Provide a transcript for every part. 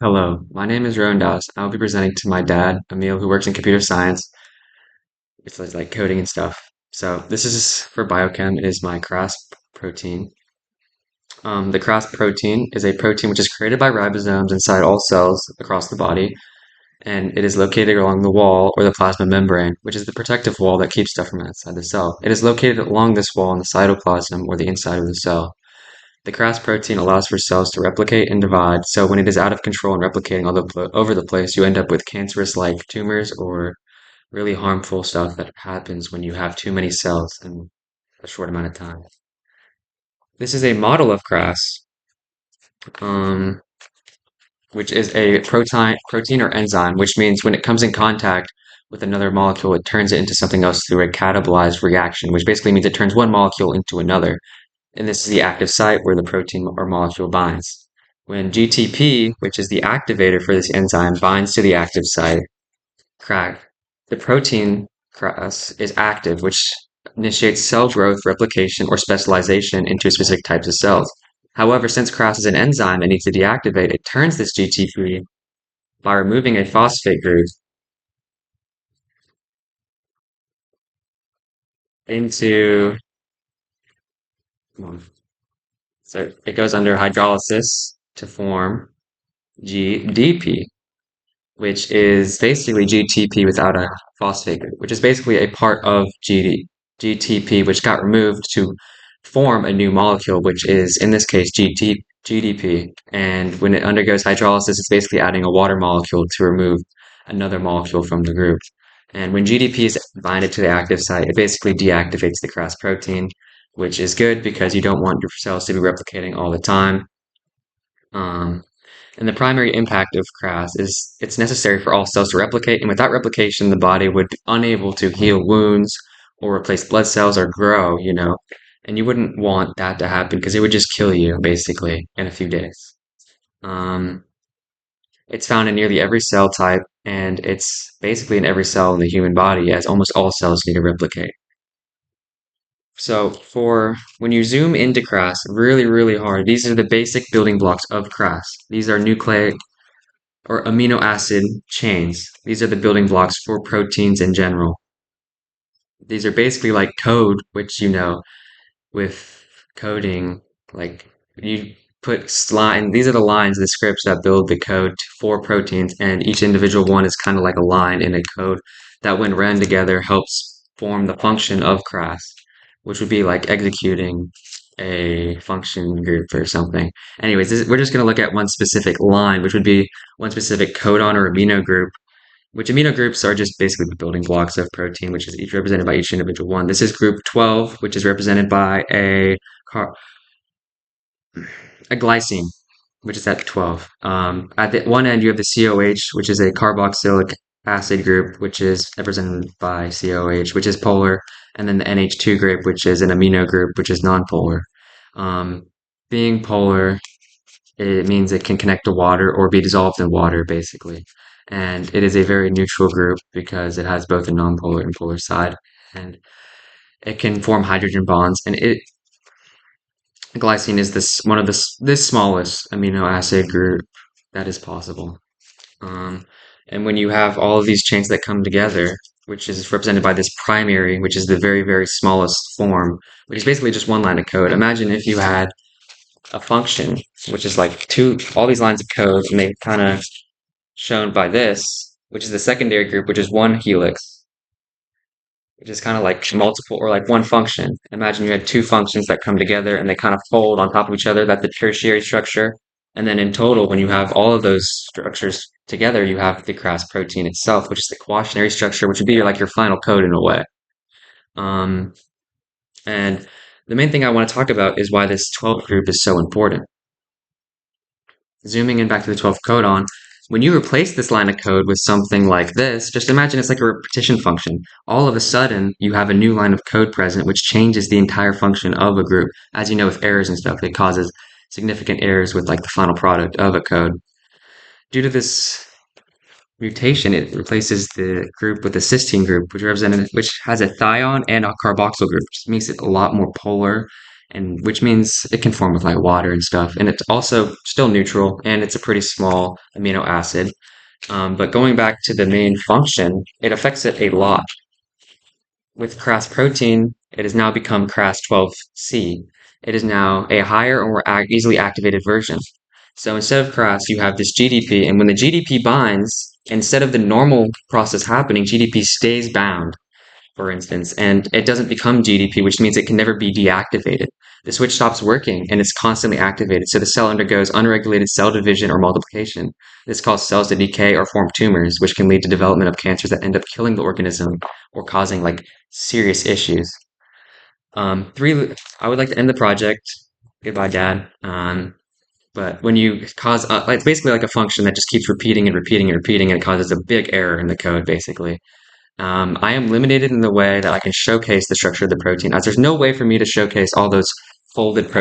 Hello, my name is Rowan Dawes. I'll be presenting to my dad, Emil, who works in computer science. It's like coding and stuff. So this is for biochem. It is my KRAS protein. The KRAS protein is a protein which is created by ribosomes inside all cells across the body, and it is located along the wall or the plasma membrane, which is the protective wall that keeps stuff from outside the cell. It is located along this wall in the cytoplasm or the inside of the cell. The KRAS protein allows for cells to replicate and divide, so when it is out of control and replicating over the place, you end up with cancerous-like tumors or really harmful stuff that happens when you have too many cells in a short amount of time. This is a model of KRAS, um, which is a protein or enzyme, which means when it comes in contact with another molecule, it turns it into something else through a catabolized reaction, which basically means it turns one molecule into another. And this is the active site where the protein or molecule binds. When GTP, which is the activator for this enzyme, binds to the active site, crack, the protein KRAS is active, which initiates cell growth, replication, or specialization into specific types of cells. However, since KRAS is an enzyme that needs to deactivate, it turns this GTP by removing a phosphate group into, so it goes under hydrolysis to form GDP, which is basically GTP without a phosphate group, which is basically a part of GTP, which got removed to form a new molecule, which is, in this case, GDP. And when it undergoes hydrolysis, it's basically adding a water molecule to remove another molecule from the group. And when GDP is binded to the active site, it basically deactivates the KRAS protein, which is good because you don't want your cells to be replicating all the time. Um, and the primary impact of KRAS is it's necessary for all cells to replicate, and without replication, the body would be unable to heal wounds or replace blood cells or grow. And you wouldn't want that to happen because it would just kill you, basically, in a few days. Um, it's found in nearly every cell type, and it's basically in every cell in the human body, as almost all cells need to replicate. So for when you zoom into KRAS really, really hard, these are the basic building blocks of KRAS. These are nucleic or amino acid chains. These are the building blocks for proteins in general. These are basically like code, which with coding, like you put line. These are the lines, the scripts that build the code for proteins, and each individual one is kind of like a line in a code that, when ran together, helps form the function of KRAS, which would be like executing a function group or something. Anyways, we're just going to look at one specific line, which would be one specific codon or amino group, which amino groups are just basically the building blocks of protein, which is each represented by each individual one. This is group 12, which is represented by a glycine, which is at 12. At the one end, you have the COH, which is a carboxylic acid group, which is represented by COH, which is polar, and then the NH2 group, which is an amino group, which is nonpolar. Um, Being polar, it means it can connect to water or be dissolved in water, basically. And it is a very neutral group because it has both a nonpolar and polar side. And it can form hydrogen bonds. And glycine is one of this smallest amino acid group that is possible. Um, and when you have all of these chains that come together, which is represented by this primary, which is the very, very smallest form, which is basically just one line of code. Imagine if you had a function, which is like all these lines of code, and they kind of shown by this, which is the secondary group, which is one helix, which is kind of like multiple or like one function. Imagine you had two functions that come together and they kind of fold on top of each other. That's the tertiary structure. And then in total, when you have all of those structures together, you have the KRAS protein itself, which is the quaternary structure, which would be like your final code in a way. Um, and the main thing I want to talk about is why this 12th group is so important. Zooming in back to the 12th codon, when you replace this line of code with something like this, just imagine it's like a repetition function. All of a sudden, you have a new line of code present, which changes the entire function of a group. As you know, with errors and stuff, it causes significant errors with like the final product of a code. Due to this mutation, it replaces the group with a cysteine group, which has a thion and a carboxyl group, which makes it a lot more polar and which means it can form with like water and stuff. And it's also still neutral, and it's a pretty small amino acid. But going back to the main function, it affects it a lot. With KRAS protein, it has now become KRAS12C. It is now a higher or more easily activated version. So instead of KRAS, you have this GDP, and when the GDP binds, instead of the normal process happening, GDP stays bound, for instance, and it doesn't become GDP, which means it can never be deactivated. The switch stops working and it's constantly activated, so the cell undergoes unregulated cell division or multiplication. This causes cells to decay or form tumors, which can lead to development of cancers that end up killing the organism or causing like serious issues. I would like to end the project. Goodbye, Dad. But when you cause, it's basically like a function that just keeps repeating and repeating and repeating, and it causes a big error in the code, basically. I am limited in the way that I can showcase the structure of the protein, as there's no way for me to showcase all those folded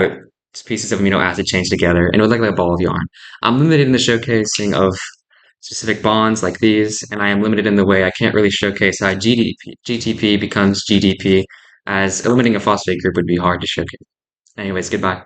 pieces of amino acid chains together, and it would look like a ball of yarn. I'm limited in the showcasing of specific bonds like these, and I am limited in the way I can't really showcase how GTP becomes GDP, as eliminating a phosphate group would be hard to showcase. Anyways, goodbye.